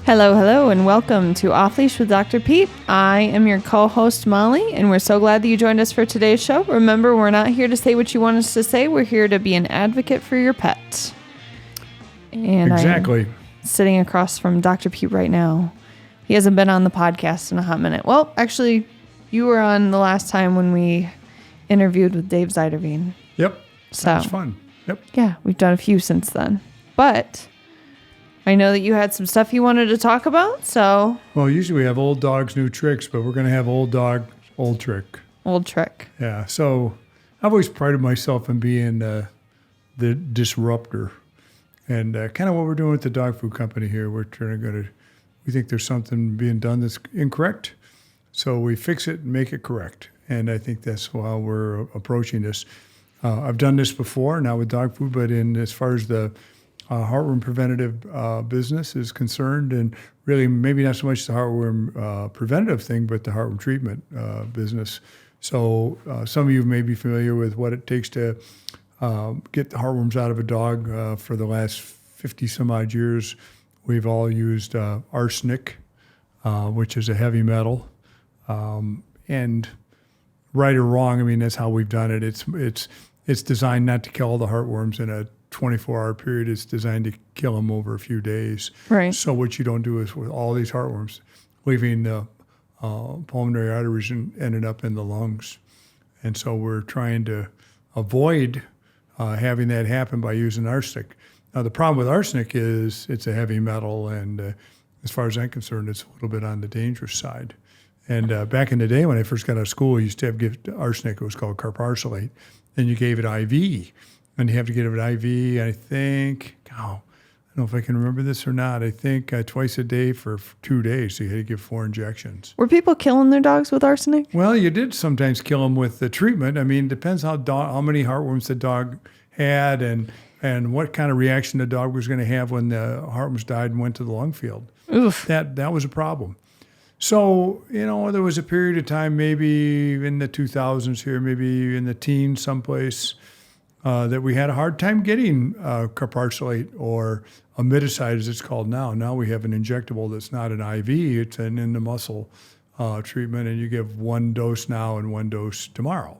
Hello, hello, and welcome to Off Leash with Dr. Pete. I am your co-host, Molly, and we're so glad that you joined us for today's show. Remember, we're not here to say what you want us to say. We're here to be an advocate for your pet. And exactly. I'm sitting across from Dr. Pete right now. He hasn't been on the podcast in a hot minute. Well, actually, you were on the last time when we interviewed with Dave Zeiderveen. Yep. So That was fun. Yep. Yeah, we've done a few since then. But I know that you had some stuff you wanted to talk about, so. Well, usually we have old dogs, new tricks, but we're going to have old dog, old trick. Old trick. Yeah. So I've always prided myself in being the disruptor. And kind of what we're doing with the dog food company here, we're trying to we think there's something being done that's incorrect. So we fix it and make it correct. And I think that's how we're approaching this. I've done this before, not with dog food, but as far as the heartworm preventative business is concerned, and really maybe not so much the heartworm preventative thing, but the heartworm treatment business. So some of you may be familiar with what it takes to get the heartworms out of a dog. For the last 50 some odd years, we've all used arsenic, which is a heavy metal. And right or wrong, I mean, that's how we've done it. It's designed not to kill all the heartworms in a 24-hour period. It's designed to kill them over a few days. Right. So what you don't do is with all these heartworms, leaving the pulmonary arteries and ended up in the lungs. And so we're trying to avoid having that happen by using arsenic. Now, the problem with arsenic is it's a heavy metal, and as far as I'm concerned, it's a little bit on the dangerous side. And back in the day when I first got out of school, we used to give arsenic. It was called carparsolate. And you gave it IV. And you have to get it IV, I think, I don't know if I can remember this or not. I think twice a day for 2 days. So you had to give 4 injections. Were people killing their dogs with arsenic? Well, you did sometimes kill them with the treatment. I mean, it depends how many heartworms the dog had and what kind of reaction the dog was going to have when the heartworms died and went to the lung field. Oof. That was a problem. So, there was a period of time, maybe in the 2000s here, maybe in the teens someplace, that we had a hard time getting carparsolate or imidazide, as it's called now. Now we have an injectable that's not an IV, it's an in-the-muscle treatment, and you give 1 dose now and 1 dose tomorrow.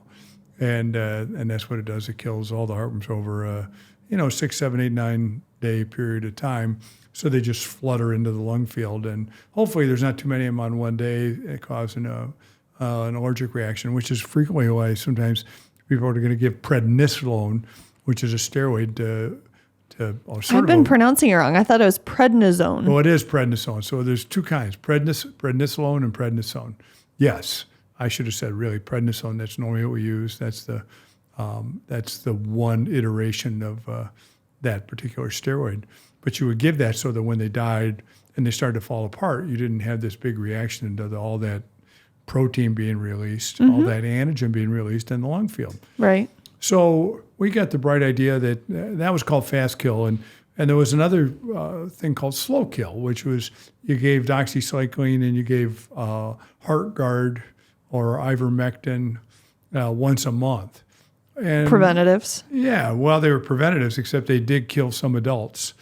And that's what it does. It kills all the heartworms over a 6, 7, 8, 9 day period of time. So they just flutter into the lung field. And hopefully there's not too many of them on one day causing an allergic reaction, which is frequently why sometimes people are going to give prednisolone, which is a steroid I've been pronouncing it wrong. I thought it was prednisone. Well, it is prednisone. So there's 2 kinds, prednisolone and prednisone. Yes, I should have said really prednisone. That's normally what we use. That's the one iteration of that particular steroid. But you would give that so that when they died and they started to fall apart, you didn't have this big reaction to all that protein being released, all that antigen being released in the lung field. Right. So we got the bright idea that was called fast kill. And there was another thing called slow kill, which was you gave doxycycline and you gave HeartGuard or ivermectin once a month. And preventatives. Yeah, well, they were preventatives, except they did kill some adults.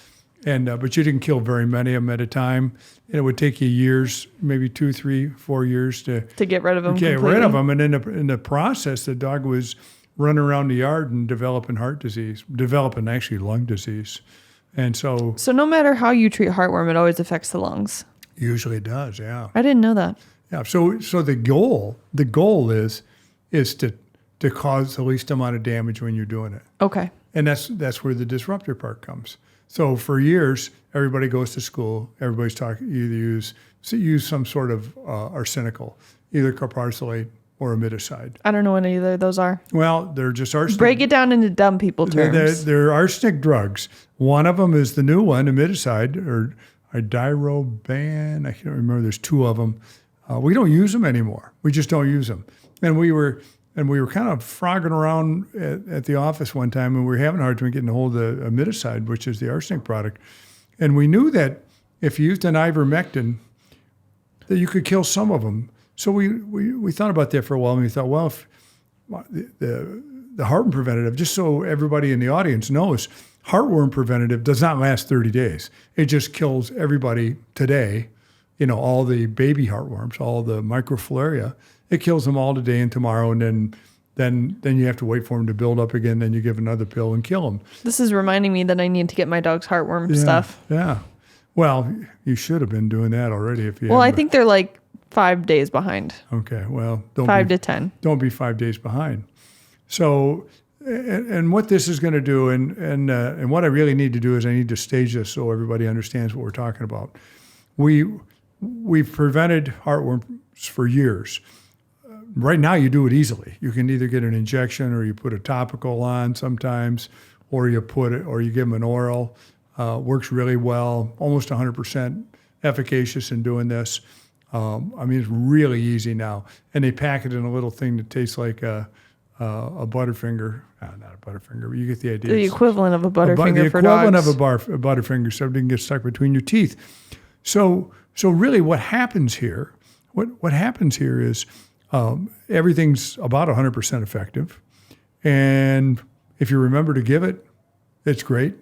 But you didn't kill very many of them at a time. And it would take you years, maybe 2, 3, 4 years to get rid of them. Get rid of them. And in the process, the dog was running around the yard and developing actually lung disease. And so no matter how you treat heartworm, it always affects the lungs. Usually it does, yeah. I didn't know that. Yeah. So the goal is to cause the least amount of damage when you're doing it. Okay. And that's where the disruptor part comes. So for years, everybody goes to school. Everybody's talking use some sort of arsenical, either carparsolate or imidazide. I don't know what either of those are. Well, they're just arsenic. Break it down into dumb people terms. They're arsenic drugs. One of them is the new one, imidazide, or diroban. I can't remember. There's 2 of them. We don't use them anymore. We just don't use them. And we were kind of frogging around at the office one time, and we were having a hard time getting a hold of the imidazide, which is the arsenic product. And we knew that if you used an ivermectin, that you could kill some of them. So we thought about that for a while, and we thought, well, if the heartworm preventative, just so everybody in the audience knows, heartworm preventative does not last 30 days. It just kills everybody today, all the baby heartworms, all the microfilaria. It kills them all today and tomorrow, and then you have to wait for them to build up again. Then you give another pill and kill them. This is reminding me that I need to get my dog's heartworm stuff. Yeah. Well, you should have been doing that already if you. Well, I think they're like 5 days behind. Okay. Well, don't 5 to 10. Don't be 5 days behind. So, and what this is going to do, and what I really need to do is I need to stage this so everybody understands what we're talking about. We've prevented heartworms for years. Right now, you do it easily. You can either get an injection, or you put a topical on sometimes, or you give them an oral. Works really well, almost 100% efficacious in doing this. It's really easy now. And they pack it in a little thing that tastes like a Butterfinger. Not a Butterfinger, but you get the idea. The equivalent of a Butterfinger for dogs. The equivalent of a Butterfinger, so it didn't get stuck between your teeth. So really what happens here is everything's about 100% effective. And if you remember to give it, it's great.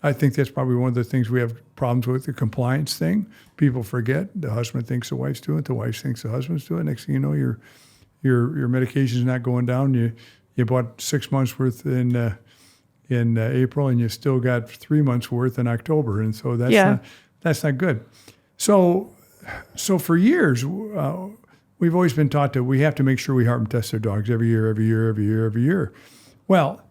I think that's probably one of the things we have problems with, the compliance thing. People forget. The husband thinks the wife's doing it. The wife thinks the husband's doing it. Next thing you know, your medication's not going down. You bought 6 months worth in April, and you still got 3 months worth in October, and so that's not good. So for years, we've always been taught that we have to make sure we heartworm test our dogs every year. Well,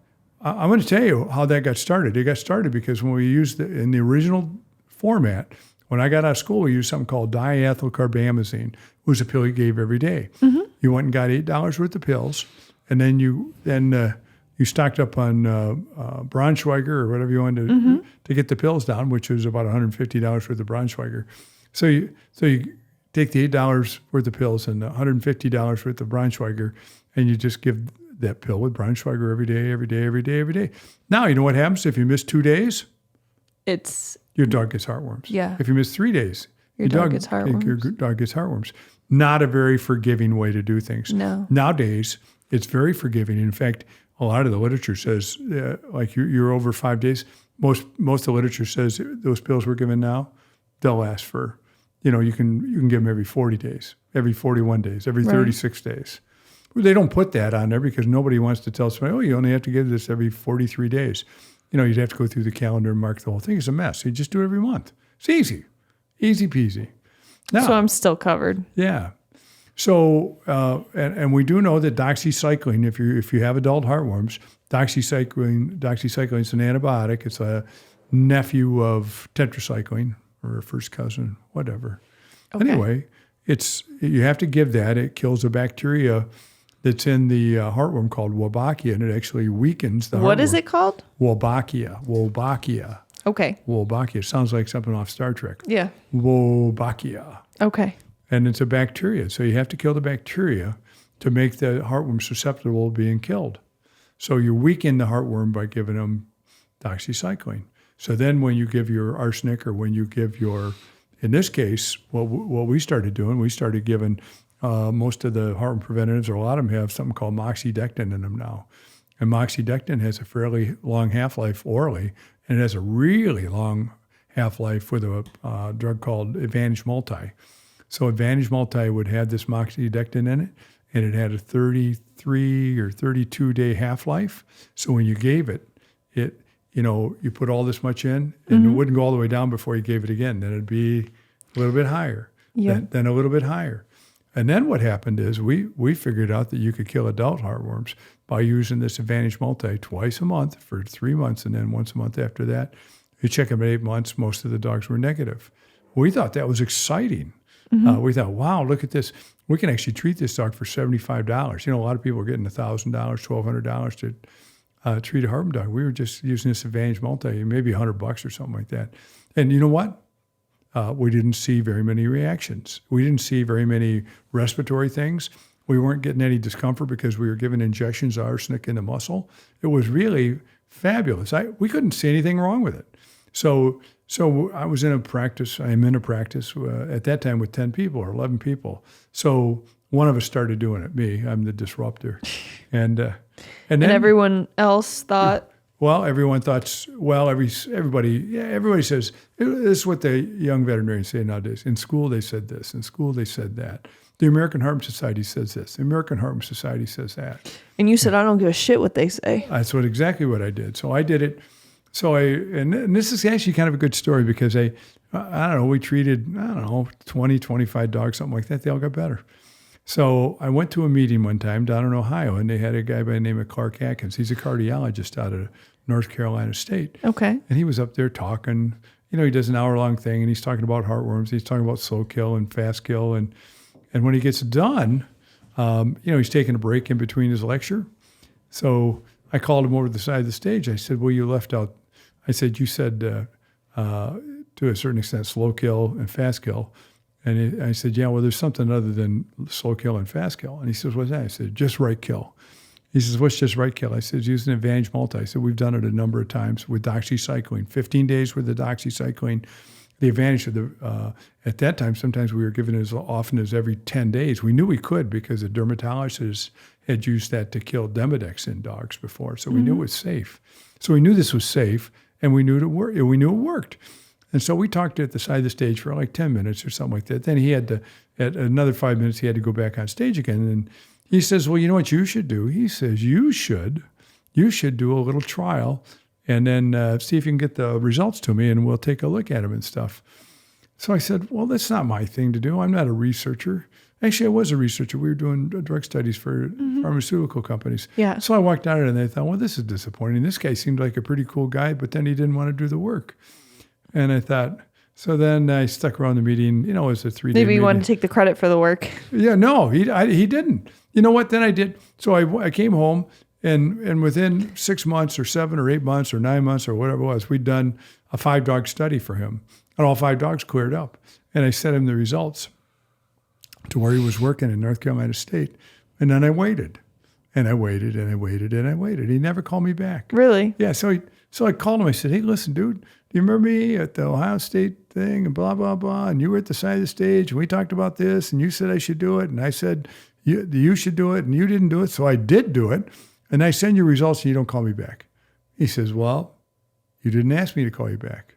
I'm going to tell you how that got started. It got started because when we used in the original format, when I got out of school, we used something called diethylcarbamazine. It was a pill you gave every day. Mm-hmm. You went and got $8 worth of pills, and then you stocked up on Braunschweiger or whatever you wanted to get the pills down, which was about $150 worth of Braunschweiger. So you take the $8 worth of pills and the $150 worth of Braunschweiger, and you just give that pill with Braunschweiger every day. Now, you know what happens if you miss 2 days? Your dog gets heartworms. Yeah. If you miss 3 days, your dog gets heartworms. Your dog gets heartworms. Not a very forgiving way to do things. No. Nowadays, it's very forgiving. In fact, a lot of the literature says, like you're over 5 days. Most of the literature says those pills we're giving now, they'll last for, you can give them every 40 days, every 41 days, every 36 days. They don't put that on there because nobody wants to tell somebody, you only have to give this every 43 days. You'd have to go through the calendar and mark the whole thing. It's a mess. You just do it every month. It's easy peasy. Now, so I'm still covered. Yeah. So, and we do know that doxycycline, if you have adult heartworms, doxycycline is an antibiotic. It's a nephew of tetracycline or a first cousin, whatever. Okay. Anyway, you have to give that. It kills a bacteria that's in the heartworm called Wolbachia, and it actually weakens the heartworm. What is it called? Wolbachia. Okay. Wolbachia. Sounds like something off Star Trek. Yeah. Wolbachia. Okay. And it's a bacteria. So you have to kill the bacteria to make the heartworm susceptible to being killed. So you weaken the heartworm by giving them doxycycline. So then when you give your arsenic, or when you give in this case, what we started doing, we started giving most of the heartworm preventatives, or a lot of them have something called moxidectin in them now. And moxidectin has a fairly long half-life orally, and it has a really long half-life with a drug called Advantage Multi. So Advantage Multi would have this moxidectin in it, and it had a 33 or 32-day half-life. So when you gave it, you put all this much in, and it wouldn't go all the way down before you gave it again. Then it'd be a little bit higher, then a little bit higher. And then what happened is we figured out that you could kill adult heartworms by using this Advantage Multi twice a month for 3 months, and then once a month after that. You check them at 8 months, most of the dogs were negative. We thought that was exciting. We thought, wow, look at this. We can actually treat this dog for $75. A lot of people are getting $1,000, $1,200 to treat a heartworm dog. We were just using this Advantage Multi, maybe $100 or something like that. And you know what? We didn't see very many reactions. We didn't see very many respiratory things. We weren't getting any discomfort because we were giving injections of arsenic in the muscle. It was really fabulous. We couldn't see anything wrong with it. So I was in a practice. I'm in a practice at that time with 10 people or 11 people. So one of us started doing it. Me, I'm the disruptor, and then everyone else thought. Well, everyone thought. Well, everybody says this is what the young veterinarians say nowadays. In school, they said this. In school, they said that. The American Heartworm Society says this. The American Heartworm Society says that. And you said, I don't give a shit what they say. That's exactly what I did. So I did it. So and this is actually kind of a good story because I don't know, we treated, 20, 25 dogs, something like that. They all got better. So I went to a meeting one time down in Ohio, and they had a guy by the name of Clark Atkins. He's a cardiologist out of North Carolina State. Okay. And he was up there talking. He does an hour-long thing, and he's talking about heartworms. He's talking about slow kill and fast kill. And when he gets done, he's taking a break in between his lecture. So I called him over to the side of the stage. I said, well, you left out, I said, you said to a certain extent slow kill and fast kill. And I said, yeah, well, there's something other than slow kill and fast kill. And he says, what's that? I said, just right kill. He says, what's just right kill? I said, use an Advantage Multi. I said, we've done it a number of times with doxycycline, 15 days with the doxycycline. The advantage of at that time, sometimes we were given as often as every 10 days. We knew we could because the dermatologists had used that to kill Demodex in dogs before. So we knew it was safe. So we knew this was safe, and we knew it worked. And so we talked at the side of the stage for like 10 minutes or something like that. Then he had to, at another 5 minutes, he had to go back on stage again. And he says, well, you know what you should do? He says, you should do a little trial and then see if you can get the results to me, and we'll take a look at them and stuff. So I said, well, that's not my thing to do. I'm not a researcher. Actually, I was a researcher. We were doing drug studies for pharmaceutical companies. Yeah. So I walked out of it, and I thought, well, this is disappointing. This guy seemed like a pretty cool guy, but then he didn't want to do the work. And I thought, so then I stuck around the meeting. It was a 3-day meeting. Maybe you wanted to take the credit for the work. Yeah, no, he didn't. You know what? Then I did. So I came home, and within 6 months or 7 or 8 months or 9 months or whatever it was, we'd done a 5-dog study for him. And all 5 dogs cleared up. And I sent him the results to where he was working in North Carolina State. And then I waited. And I waited and I waited and I waited. He never called me back. Really? Yeah. So I called him. I said, hey, listen, dude, do you remember me at the Ohio State thing and blah, blah, blah? And you were at the side of the stage and we talked about this and you said I should do it. And I said, you should do it. And you didn't do it. So I did do it. And I send you results and you don't call me back. He says, well, you didn't ask me to call you back.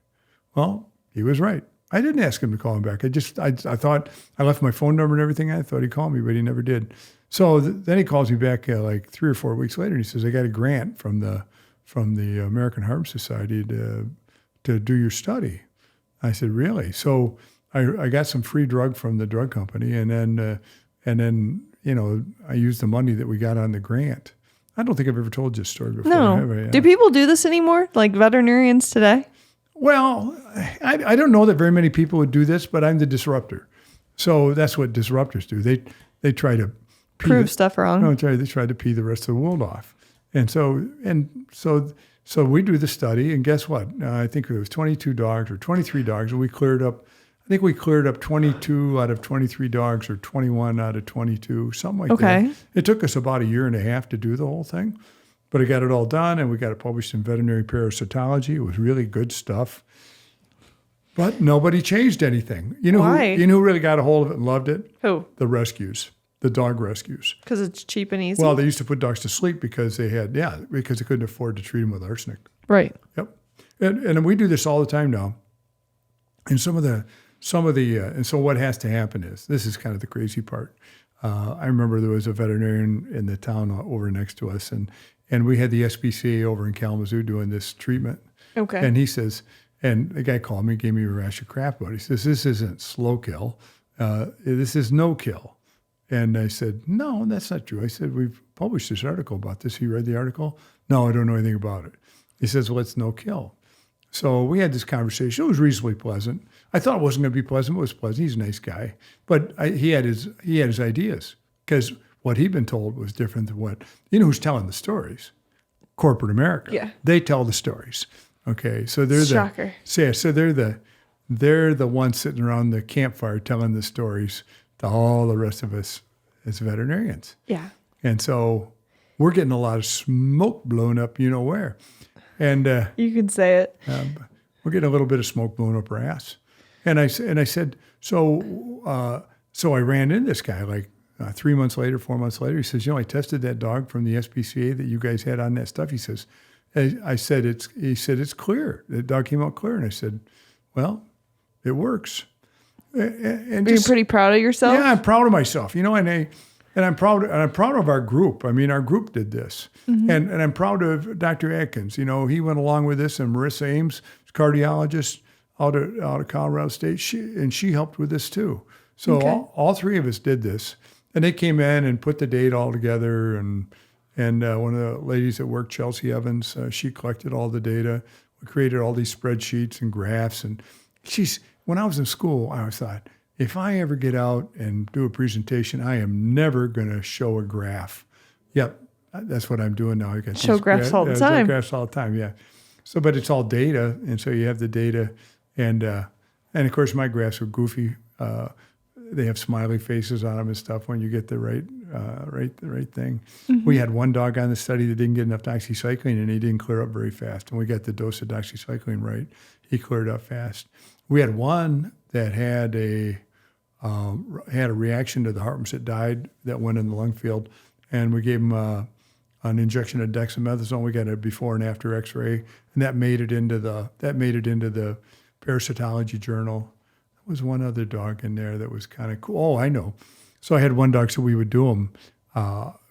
Well, he was right. I didn't ask him to call him back. I thought I left my phone number and everything. I thought he'd call me, but he never did. So then he calls me back like 3 or 4 weeks later, and he says, I got a grant from the American Heartworm Society to do your study. I said, really? So I got some free drug from the drug company, and then I used the money that we got on the grant. I don't think I've ever told you this story before. No. Have I? Yeah. Do people do this anymore, like veterinarians today? Well, I don't know that very many people would do this, but I'm the disruptor. So that's what disruptors do. They try to prove stuff wrong. No, they try to pee the rest of the world off. And so we do the study, and guess what? I think it was 22 dogs or 23 dogs, and we cleared up 22 out of 23 dogs or 21 out of 22, something like that. It took us about 1.5 years to do the whole thing. But I got it all done, and we got it published in Veterinary Parasitology. It was really good stuff. But nobody changed anything. Why? Who really got a hold of it and loved it? Who? The rescues, the dog rescues. Because it's cheap and easy? Well, they used to put dogs to sleep because they couldn't afford to treat them with arsenic. Right. Yep. And we do this all the time now. And some of the and so what has to happen is, this is kind of the crazy part. I remember there was a veterinarian in the town over next to us, and we had the SPCA over in Kalamazoo doing this treatment. Okay. And he says, and the guy called me, gave me a rash of crap about it. He says, this isn't slow kill. This is no kill. And I said, no, that's not true. I said, we've published this article about this. He read the article? No, I don't know anything about it. He says, well, it's no kill. So we had this conversation. It was reasonably pleasant. I thought it wasn't going to be pleasant. It was pleasant. He's a nice guy. But he had his ideas, because what he'd been told was different than what, who's telling the stories? Corporate America. Yeah. They tell the stories. Okay. So they're Shocker. So they're the ones sitting around the campfire telling the stories to all the rest of us as veterinarians. Yeah. And so we're getting a lot of smoke blown up, where. And you can say it. We're getting a little bit of smoke blown up our ass. And I said, so I ran into this guy like 3 months later, 4 months later, he says, I tested that dog from the SPCA that you guys had on that stuff. He says, he said, it's clear. The dog came out clear. And I said, well, it works. And Are you pretty proud of yourself? Yeah, I'm proud of myself, and I'm proud of our group. I mean, our group did this. Mm-hmm. And I'm proud of Dr. Atkins. He went along with this, and Marissa Ames, cardiologist out of Colorado State, she helped with this too. So all three of us did this. And they came in and put the data all together, and one of the ladies that worked, Chelsea Evans, she collected all the data. We created all these spreadsheets and graphs. And when I was in school, I always thought, if I ever get out and do a presentation, I am never going to show a graph. Yep, that's what I'm doing now. I got show graphs all the time. Graphs all the time, yeah. So, but it's all data, and so you have the data, and of course my graphs are goofy. They have smiley faces on them and stuff when you get the right thing. Mm-hmm. We had one dog on the study that didn't get enough doxycycline, and he didn't clear up very fast. And we got the dose of doxycycline right. He cleared up fast. We had one that had a reaction to the heartworms that died that went in the lung field, and we gave him an injection of dexamethasone. We got a before and after X-ray, and that made it into the parasitology journal. Was one other dog in there that was kind of cool. Oh, I know. So I had one dog, so we would do them.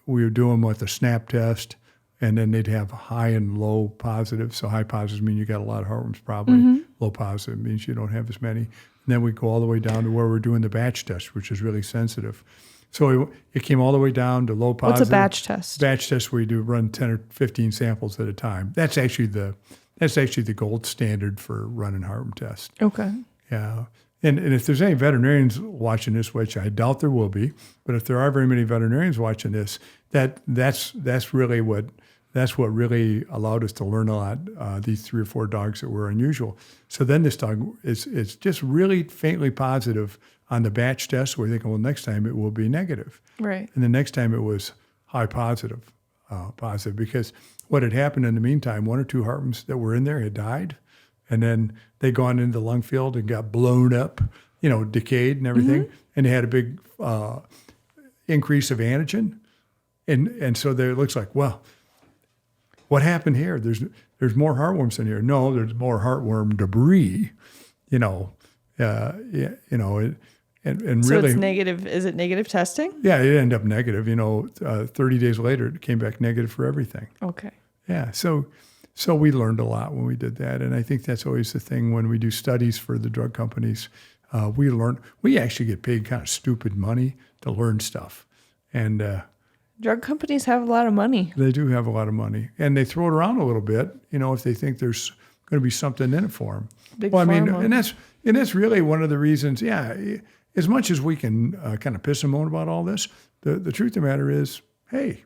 We would do them with a snap test, and then they'd have high and low positive. So high positives mean you got a lot of heartworms probably. Mm-hmm. Low positive means you don't have as many. And then we go all the way down to where we're doing the batch test, which is really sensitive. So it came all the way down to low positive. What's a batch test? Batch test where you run 10 or 15 samples at a time. That's actually the gold standard for running heartworm tests. Okay. Yeah. And if there's any veterinarians watching this, which I doubt there will be, but if there are very many veterinarians watching this, that's what really allowed us to learn a lot. These 3 or 4 dogs that were unusual. So then this dog is just really faintly positive on the batch test. We're thinking, well, next time it will be negative. Right. And the next time it was high positive, because what had happened in the meantime, 1 or 2 heartworms that were in there had died. And then they gone into the lung field and got blown up, decayed and everything. Mm-hmm. And they had a big increase of antigen. And so there it looks like, well, what happened here? There's more heartworms in here. No, there's more heartworm debris, and so really. It's negative. Is it negative testing? Yeah, it ended up negative. 30 days later, it came back negative for everything. Okay. Yeah, so we learned a lot when we did that, and I think that's always the thing when we do studies for the drug companies. We actually get paid kind of stupid money to learn stuff, and drug companies have a lot of money. They do have a lot of money, and they throw it around a little bit, if they think there's going to be something in it for them. Big pharma. and that's really one of the reasons. Yeah, as much as we can kind of piss and moan about all this, the truth of the matter is, hey,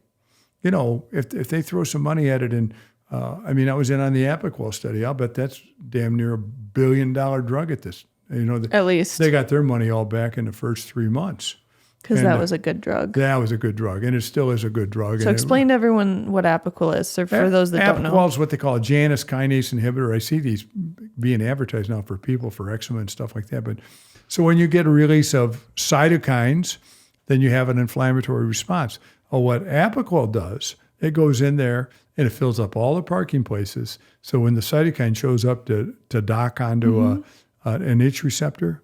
if they throw some money at it and I was in on the Apoquel study. I'll bet that's damn near $1 billion drug at this. At least. They got their money all back in the first 3 months. Because that was a good drug. That was a good drug, and it still is a good drug. So explain to everyone what Apoquel is, so for those that don't know. Apoquel is what they call a Janus kinase inhibitor. I see these being advertised now for people for eczema and stuff like that. But so when you get a release of cytokines, then you have an inflammatory response. Well, what Apoquel does, it goes in there and it fills up all the parking places. So when the cytokine shows up to dock onto an itch receptor,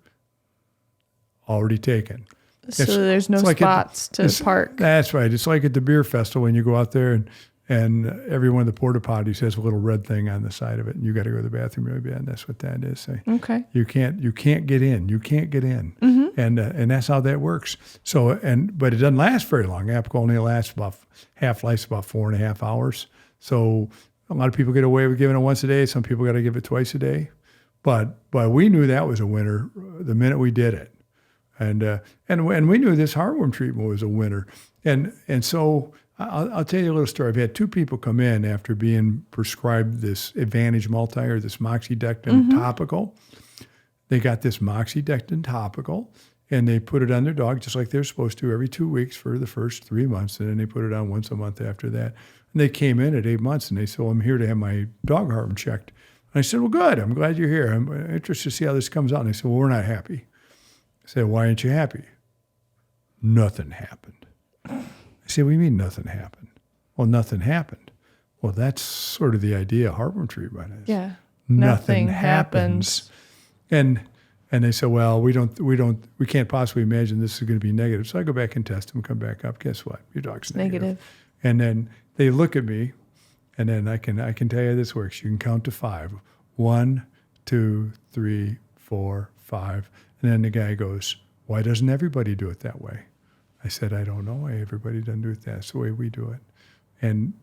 already taken. So there's no spots to park. That's right. It's like at the beer festival when you go out there and every one of the porta potties has a little red thing on the side of it, and you got to go to the bathroom really bad. That's what that is. Okay. You can't get in. You can't get in, and that's how that works. So but it doesn't last very long. Apoquel only lasts half-life's about 4.5 hours. So a lot of people get away with giving it once a day. Some people got to give it twice a day. But we knew that was a winner the minute we did it. And we knew this heartworm treatment was a winner. And so I'll tell you a little story. I've had 2 people come in after being prescribed this Advantage Multi or this Moxidectin topical. They got this Moxidectin topical, and they put it on their dog just like they're supposed to every 2 weeks for the first 3 months, and then they put it on once a month after that. And they came in at 8 months, and they said, well, I'm here to have my dog heartworm checked. And I said, well, good. I'm glad you're here. I'm interested to see how this comes out. And they said, well, we're not happy. I said, why aren't you happy? nothing happened. I said, what do you mean nothing happened? Well, nothing happened. Well, that's sort of the idea of heartworm treatment is. Yeah. Nothing happens. And they said, well, we can't possibly imagine this is going to be negative. So I go back and test them, come back up. Guess what? Your dog's negative. And then they look at me, and then I can tell you this works. You can count to 5. 1, 2, 3, 4, 5. And then the guy goes, why doesn't everybody do it that way? I said, I don't know why everybody doesn't do it that. That's the way we do it. And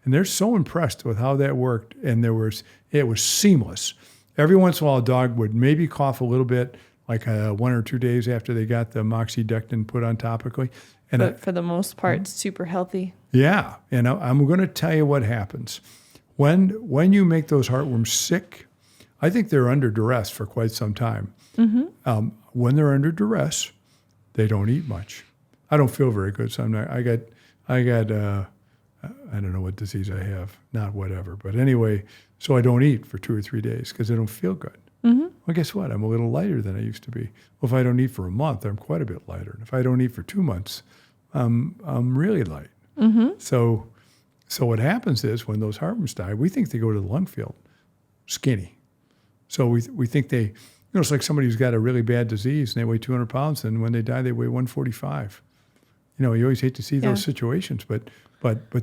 they're so impressed with how that worked. And it was seamless. Every once in a while, a dog would maybe cough a little bit, like 1 or 2 days after they got the moxidectin put on topically. But for the most part, super healthy. Yeah. And I'm going to tell you what happens. When you make those heartworms sick, I think they're under duress for quite some time. Mm-hmm. When they're under duress, they don't eat much. I don't feel very good, so I got I don't know what disease I have, not whatever. But anyway, so I don't eat for 2 or 3 days because I don't feel good. Mm-hmm. Well, guess what? I'm a little lighter than I used to be. Well, if I don't eat for a month, I'm quite a bit lighter. And if I don't eat for 2 months, I'm really light. Mm-hmm. So what happens is when those heartworms die, we think they go to the lung field skinny. So we think they, it's like somebody who's got a really bad disease and they weigh 200 pounds, and when they die, they weigh 145. You always hate to see those situations, but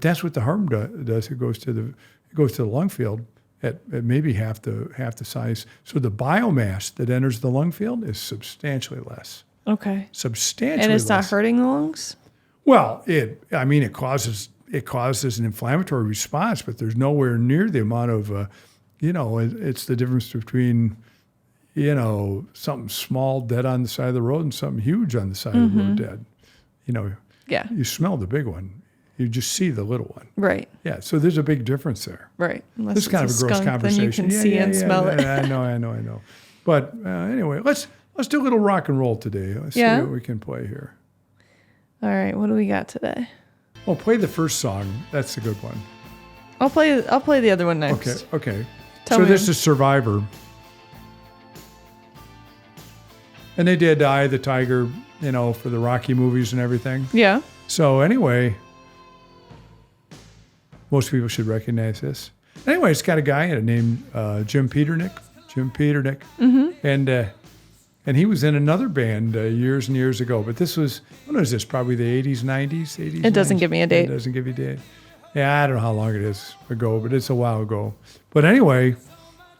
that's what the heartworm does. It goes to the lung field at maybe half the size. So the biomass that enters the lung field is substantially less. Okay. Substantially less. And it's not hurting the lungs? Well, it causes an inflammatory response, but there's nowhere near the amount of it's the difference between something small dead on the side of the road and something huge on the side of the road dead. Yeah. You smell the big one. You just see the little one. Right. Yeah. So there's a big difference there. Right. Unless this is kind of a gross skunk, conversation. Then you can see and smell it. I know. But anyway, let's do a little rock and roll today. Let's see what we can play here. All right. What do we got today? Well, play the first song. That's a good one. I'll play the other one next. Okay. Tell me. This is Survivor. And they did Eye of the Tiger, for the Rocky movies and everything. Yeah. So anyway, most people should recognize this. Anyway, it's got a guy named Jim Peternick. Mm-hmm. And he was in another band years and years ago. But this was, when was this? Probably the 80s, 90s? It doesn't give me a date. It doesn't give you a date. Yeah, I don't know how long it is ago, but it's a while ago. But anyway,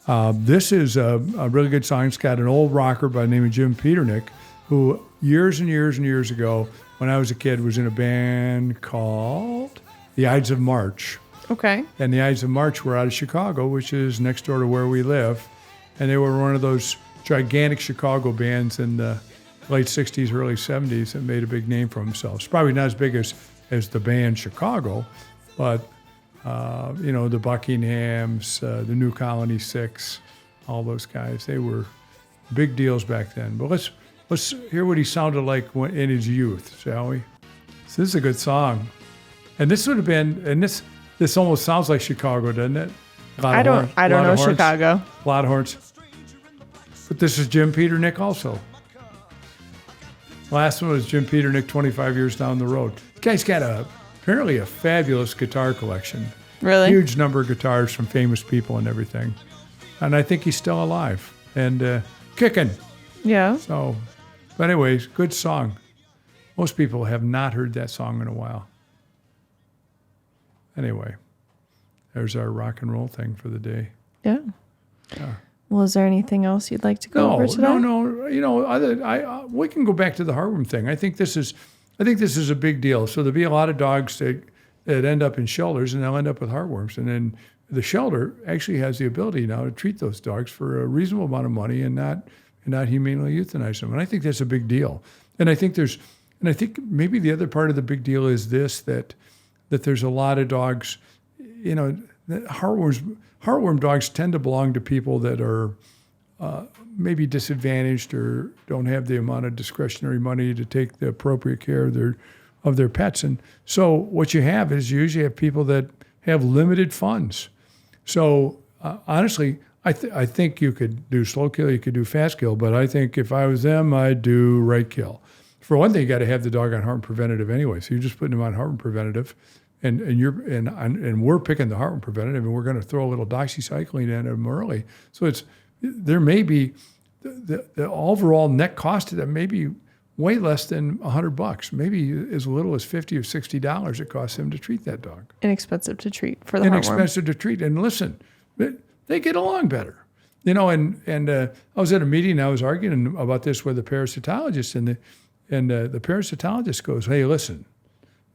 this is a really good song. It's got an old rocker by the name of Jim Peternick, who years and years and years ago, when I was a kid, was in a band called the Ides of March. Okay. And the Ides of March were out of Chicago, which is next door to where we live. And they were one of those gigantic Chicago bands in the late 60s, early 70s that made a big name for themselves. Probably not as big as the band Chicago, but the Buckinghams, the New Colony Six, all those guys, they were big deals back then. But let's hear what he sounded like in his youth, shall we? So this is a good song. And this would have been, and this almost sounds like Chicago, doesn't it? I don't know Chicago. A lot of horns. But this is Jim Peternick also. Last one was Jim Peternick 25 years down the road. The guy's got apparently a fabulous guitar collection. Really? Huge number of guitars from famous people and everything. And I think he's still alive and kicking. Yeah. So, but anyways, good song. Most people have not heard that song in a while. Anyway, there's our rock and roll thing for the day. Yeah. Well, is there anything else you'd like to go over today? No. We can go back to the heartworm thing. I think this is a big deal. So there'll be a lot of dogs that end up in shelters, and they'll end up with heartworms. And then the shelter actually has the ability now to treat those dogs for a reasonable amount of money and not humanely euthanize them. And I think that's a big deal. And I think maybe the other part of the big deal is this, that there's a lot of dogs, heartworm dogs tend to belong to people that are maybe disadvantaged or don't have the amount of discretionary money to take the appropriate care of their pets. And so what you have is you usually have people that have limited funds. So honestly, I think you could do slow kill, you could do fast kill, but I think if I was them, I'd do right kill. For one thing, you got to have the dog on heartworm preventative anyway. So you're just putting them on heartworm preventative, and we're picking the heartworm preventative, and we're going to throw a little doxycycline in them early. So there may be the overall net cost of that may be way less than $100, maybe as little as $50 or $60 it costs them to treat that dog. Inexpensive to treat for the Inexpensive to treat. And listen, they get along better. You know, and I was at a meeting, I was arguing about this with a parasitologist, and the parasitologist goes, "Hey, listen,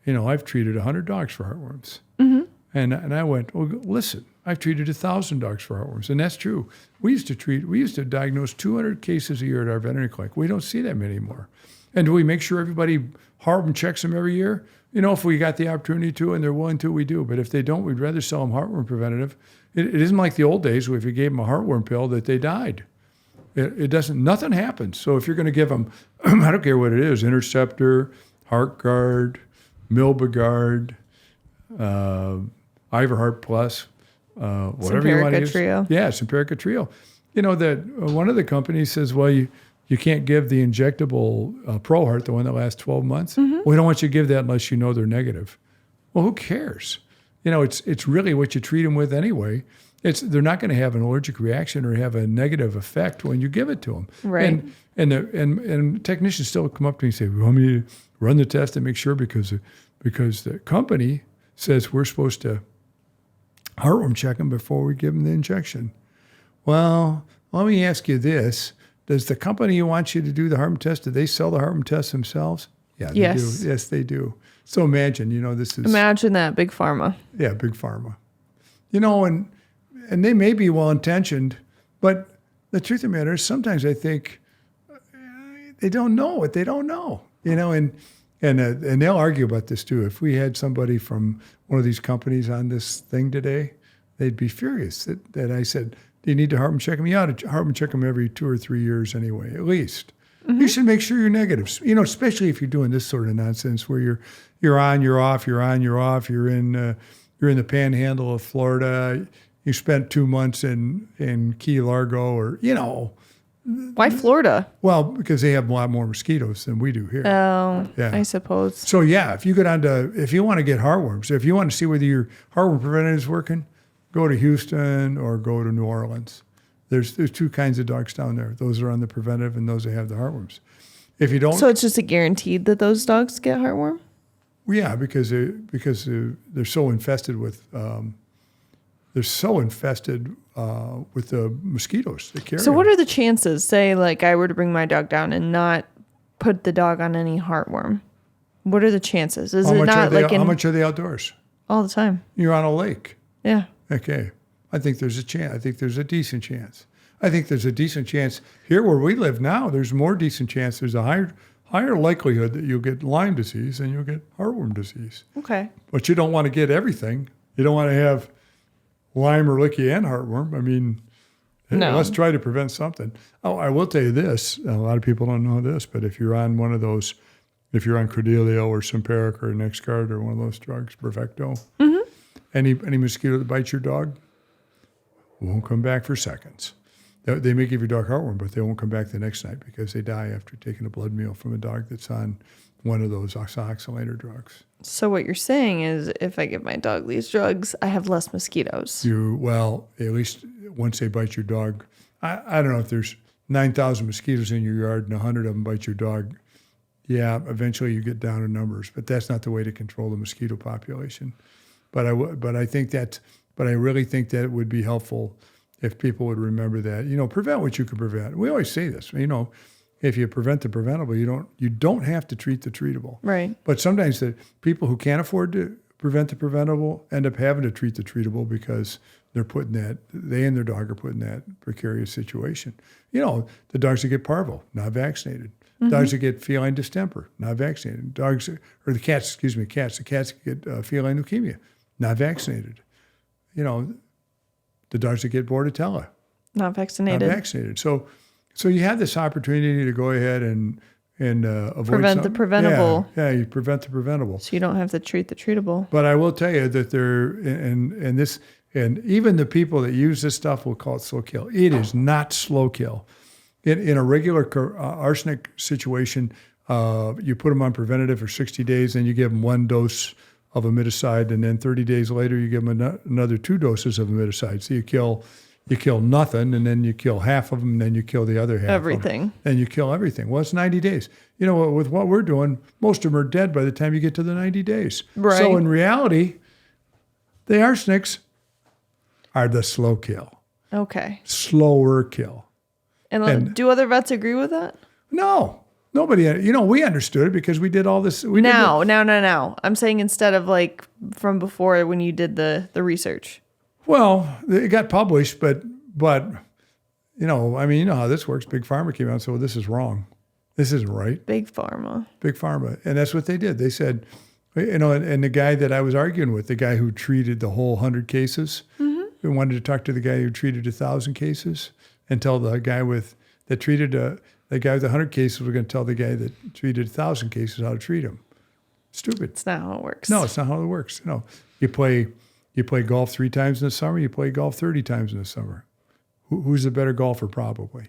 you know, I've treated 100 dogs for heartworms." Mm-hmm. And I went, "Well, listen, I've treated 1,000 dogs for heartworms." And that's true. We used to diagnose 200 cases a year at our veterinary clinic. We don't see that many anymore. And do we make sure everybody heartworm checks them every year? You know, if we got the opportunity to and they're willing to, we do. But if they don't, we'd rather sell them heartworm preventative. It isn't like the old days where if you gave them a heartworm pill that they died. It doesn't, nothing happens. So if you're going to give them, I don't care what it is, Interceptor, HeartGuard, Milbegard, Iverheart Plus, whatever you want to use. Trio. Yeah, Simparica Trio. You know, that one of the companies says, well, you can't give the injectable ProHeart, the one that lasts 12 months. Mm-hmm. We don't want you to give that unless you know they're negative. Well, who cares? You know, it's really what you treat them with anyway. They're not going to have an allergic reaction or have a negative effect when you give it to them. Right. And technicians still come up to me and say, "We want me to run the test and make sure because the company says we're supposed to heartworm check them before we give them the injection." Well, let me ask you this. Does the company who wants you to do the heartworm test, do they sell the heartworm test themselves? Yeah, they Yes. do. Yes, they do. So imagine, you know, Imagine that, big pharma. Yeah, big pharma. You know, and they may be well-intentioned, but the truth of the matter is sometimes I think they don't know what they don't know. You know, and they'll argue about this too. If we had somebody from one of these companies on this thing today, they'd be furious that I said, "Do you need to heartworm check them?" You ought to heartworm check them every 2 or 3 years anyway, at least. Mm-hmm. You should make sure you're negative. You know, especially if you're doing this sort of nonsense where you're on, you're off, you're on, you're off. You're in the Panhandle of Florida. You spent 2 months in Key Largo, or you know. Why Florida? Well, because they have a lot more mosquitoes than we do here. Oh, yeah. I suppose. So yeah, if you want to get heartworms, if you want to see whether your heartworm preventative is working, go to Houston or go to New Orleans. There's 2 kinds of dogs down there. Those are on the preventive and those that have the heartworms. If you don't, so it's just a guaranteed that those dogs get heartworm? Yeah, because they're so infested with the mosquitoes that carry. So what them. are the chances? Say, like, I were to bring my dog down and not put the dog on any heartworm. What are the chances? Is it not like how much are they outdoors? All the time. You're on a lake. Yeah. Okay. I think there's a chance. I think there's a decent chance. I think there's a decent chance here where we live now. There's more decent chance. There's a higher likelihood that you'll get Lyme disease than you'll get heartworm disease. Okay. But you don't want to get everything. You don't want to have Lyme or Licky and heartworm. I mean, no. Let's try to prevent something. Oh, I will tell you this. A lot of people don't know this, but if you're on one of those, if you're on Credelio or Simparica or NexGard or one of those drugs, Perfecto, mm-hmm. any mosquito that bites your dog won't come back for seconds. They may give your dog heartworm, but they won't come back the next night because they die after taking a blood meal from a dog that's on one of those oxalator drugs. So what you're saying is if I give my dog these drugs, I have less mosquitoes. Well, at least once they bite your dog, I don't know if there's 9,000 mosquitoes in your yard and 100 of them bite your dog. Yeah, eventually you get down to numbers, but that's not the way to control the mosquito population. But I really think that it would be helpful if people would remember that. You know, prevent what you can prevent. We always say this. You know, if you prevent the preventable, you don't have to treat the treatable. Right. But sometimes the people who can't afford to prevent the preventable end up having to treat the treatable because they and their dog are put in that precarious situation. You know, the dogs that get parvo, not vaccinated. Mm-hmm. Dogs that get feline distemper, not vaccinated. The cats get feline leukemia, not vaccinated. You know, the dogs that get Bordetella, not vaccinated. So you have this opportunity to go ahead and avoid prevent the preventable. Yeah, you prevent the preventable. So you don't have to treat the treatable. But I will tell you that and even the people that use this stuff will call it slow kill. It is not slow kill. In a regular arsenic situation, You put them on preventative for 60 days, and you give them 1 dose of imiticide, and then 30 days later you give them another 2 doses of imiticide. So you kill nothing, and then you kill half of them, and then you kill the other half. Everything. And you kill everything. Well, it's 90 days. You know, with what we're doing, most of them are dead by the time you get to the 90 days. Right. So in reality, the arsenics are the slow kill. Okay. Slower kill. And do other vets agree with that? No. Nobody, we understood it because we did all this. Now. I'm saying instead of like from before when you did the research. Well, it got published, but you know how this works. Big Pharma came out and said, well, this is wrong. This isn't right. Big Pharma. And that's what they did. They said, and the guy that I was arguing with, the guy who treated the whole 100 cases, we wanted to talk to the guy who treated 1,000 cases and tell the guy that treated the guy with 100 cases, we're going to tell the guy that treated 1,000 cases how to treat them. Stupid. It's not how it works. No, it's not how it works. You play golf 3 times in the summer. You play golf 30 times in the summer. Who's the better golfer? Probably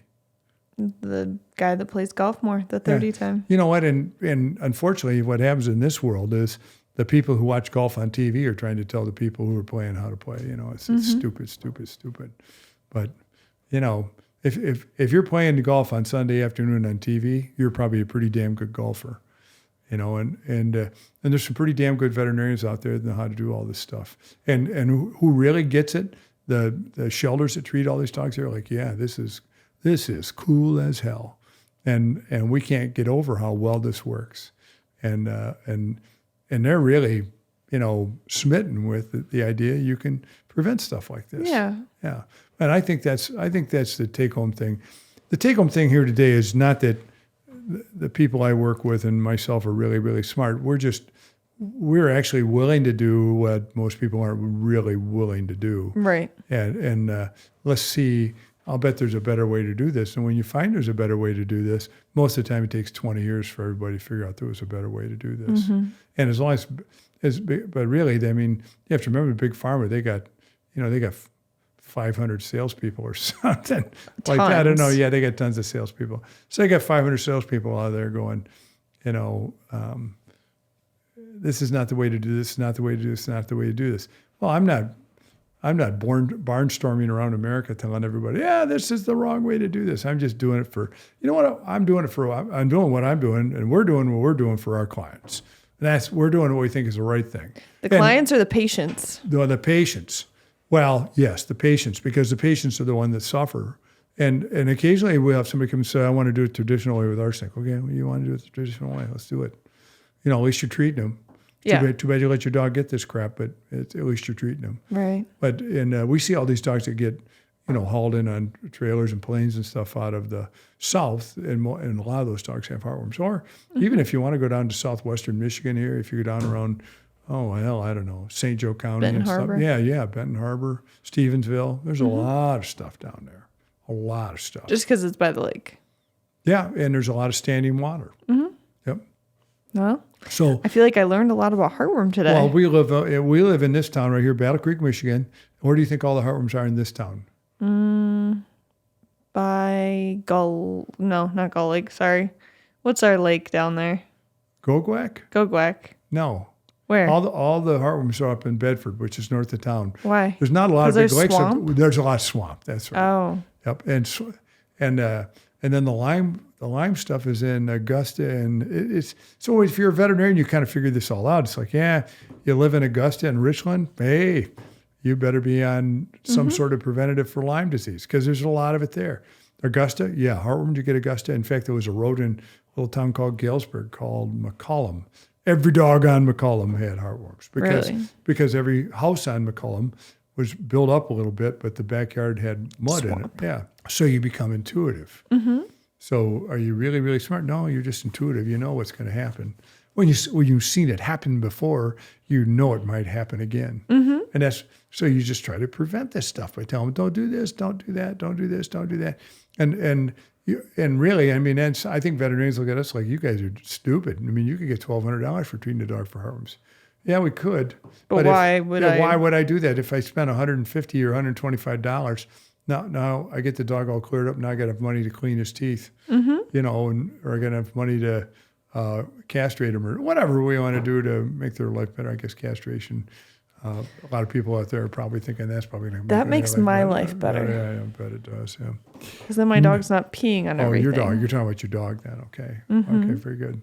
the guy that plays golf more, the 30 time. You know what? And unfortunately, what happens in this world is the people who watch golf on TV are trying to tell the people who are playing how to play. It's stupid. But if you're playing the golf on Sunday afternoon on TV, you're probably a pretty damn good golfer. And there's some pretty damn good veterinarians out there that know how to do all this stuff. And who really gets it? The shelters that treat all these dogs, they're like, yeah, this is cool as hell, and we can't get over how well this works, and they're really smitten with the idea you can prevent stuff like this. Yeah. And I think that's the take home thing. The take home thing here today is not that the people I work with and myself are really, really smart. We're actually willing to do what most people aren't really willing to do. Right. And let's see. I'll bet there's a better way to do this. And when you find there's a better way to do this, most of the time it takes 20 years for everybody to figure out there was a better way to do this. Mm-hmm. And as long as but really, I mean, you have to remember Big Pharma, they got 500 salespeople or something like that. I don't know. Yeah, they got tons of salespeople. So they got 500 salespeople out there going, this is not the way to do this, not the way to do this, not the way to do this. Well, I'm not barnstorming around America telling everybody, yeah, this is the wrong way to do this. I'm just doing it for, I'm doing what I'm doing, and we're doing what we're doing for our clients. And we're doing what we think is the right thing. The clients or the patients? The patients. Well, yes, the patients, because the patients are the one that suffer. And occasionally we'll have somebody come and say, I want to do it traditional way with arsenic. Okay, well, you want to do it the traditional way, let's do it. At least you're treating them. Yeah. Too bad you let your dog get this crap, but at least you're treating them. Right. But we see all these dogs that get, hauled in on trailers and planes and stuff out of the south, and a lot of those dogs have heartworms. Or even if you want to go down to southwestern Michigan here, if you go down around, I don't know, St. Joe County Benton and Harbor. stuff. Yeah, Benton Harbor, Stevensville. There's a lot of stuff down there. A lot of stuff. Just because it's by the lake. Yeah, and there's a lot of standing water. Mm-hmm. Yep. Well, so I feel like I learned a lot about heartworm today. Well, we live in this town right here, Battle Creek, Michigan. Where do you think all the heartworms are in this town? By not Gull Lake. Sorry, what's our lake down there? Gogwak? No. Where? All the heartworms are up in Bedford, which is north of town. Why? There's not a lot of big lakes. Swamp? There's a lot of swamp. That's right. Oh. Yep. And then the lime stuff is in Augusta, and it's so if you're a veterinarian, you kind of figure this all out. It's like, yeah, you live in Augusta and Richland, hey, you better be on some sort of preventative for Lyme disease because there's a lot of it there. Augusta, yeah, heartworm, you get Augusta. In fact, there was a road in a little town called Galesburg called McCollum. Every dog on McCollum had heartworms because every house on McCollum was built up a little bit, but the backyard had mud in it. Yeah, so you become intuitive. Mm-hmm. So are you really, really smart? No, you're just intuitive. You know what's going to happen. When you've seen it happen before, you know it might happen again. Mm-hmm. And so you just try to prevent this stuff by telling them, don't do this, don't do that, don't do this, don't do that. And really, I mean, I think veterinarians look at us like, you guys are stupid. I mean, you could get $1,200 for treating a dog for heartworms. Yeah, we could. But why would I do that if I spent $150 or $125? Now I get the dog all cleared up. Now I got enough money to clean his teeth, or I got enough money to castrate them or whatever we want to do to make their life better. I guess castration. A lot of people out there are probably thinking that's probably going to That makes my life better. Yeah, I bet it does. Yeah. Because then my dog's not peeing on everything. Your dog. You're talking about your dog then. Okay. Okay, very good.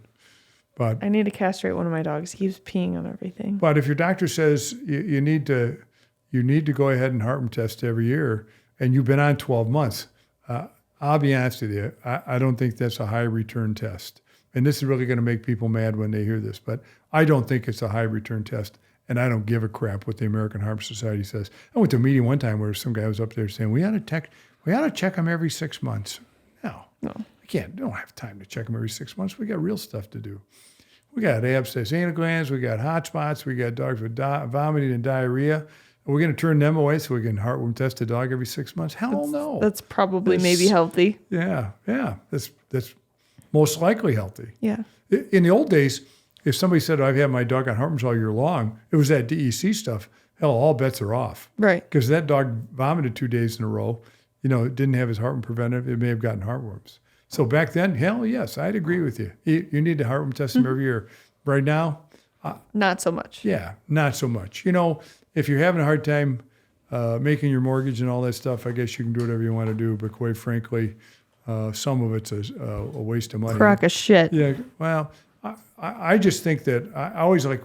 But I need to castrate one of my dogs. He keeps peeing on everything. But if your doctor says you need to go ahead and Heartworm test every year, and you've been on 12 months, I'll be honest with you. I don't think that's a high return test. And this is really going to make people mad when they hear this, but I don't think it's a high return test. And I don't give a crap what the American Heart Society says. I went to a meeting one time where some guy was up there saying, we ought to check them every 6 months. No. We don't have time to check them every 6 months. We got real stuff to do. We got abscess anal glands. We got hot spots. We got dogs with vomiting and diarrhea. And we're going to turn them away so we can heartworm test a dog every 6 months? Hell no. That's probably maybe healthy. Yeah. That's most likely healthy. Yeah. In the old days, if somebody said, I've had my dog on heartworms all year long, it was that DEC stuff. Hell, all bets are off. Right. Because that dog vomited 2 days in a row. Didn't have his heartworm preventive. It may have gotten heartworms. So back then, hell yes, I'd agree with you. You need to heartworm test them every year. Right now, not so much. Yeah, not so much. If you're having a hard time making your mortgage and all that stuff, I guess you can do whatever you want to do. But quite frankly, some of it's a waste of money. Crock of shit. Yeah. Well, I just think that I always like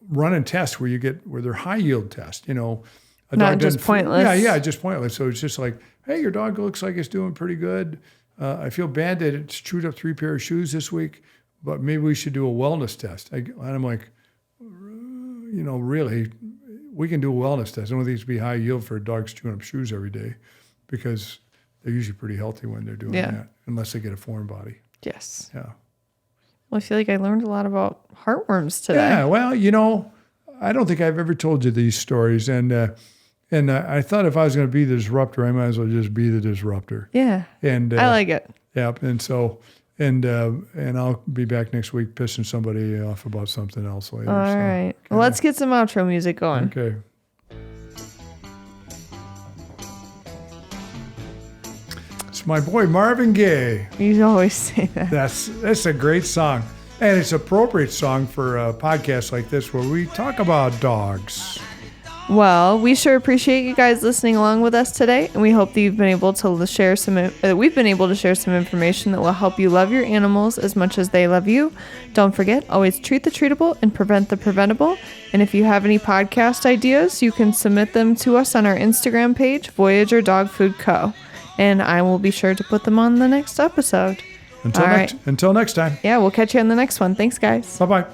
running tests where they're high yield tests. Not just pointless. Yeah, just pointless. So it's just like, hey, your dog looks like it's doing pretty good. I feel bad that it's chewed up 3 pair of shoes this week, but maybe we should do a wellness test. And I'm like, really, we can do a wellness test. I don't think it should be high yield for dogs chewing up shoes every day because they're usually pretty healthy when they're doing that, unless they get a foreign body. Yes. Yeah. Well, I feel like I learned a lot about heartworms today. Yeah, well, I don't think I've ever told you these stories. And I thought if I was going to be the disruptor, I might as well just be the disruptor. Yeah. And I like it. Yeah. And so, and I'll be back next week pissing somebody off about something else later. All right. Okay. Well, let's get some outro music going. Okay. It's my boy Marvin Gaye. You always say that. That's a great song. And it's an appropriate song for a podcast like this where we talk about dogs. Well, we sure appreciate you guys listening along with us today, and we hope that we've been able to share some information that will help you love your animals as much as they love you. Don't forget, always treat the treatable and prevent the preventable. And if you have any podcast ideas, you can submit them to us on our Instagram page, Voyager Dog Food Co. And I will be sure to put them on the next episode. Until next time. Yeah, we'll catch you on the next one. Thanks, guys. Bye-bye.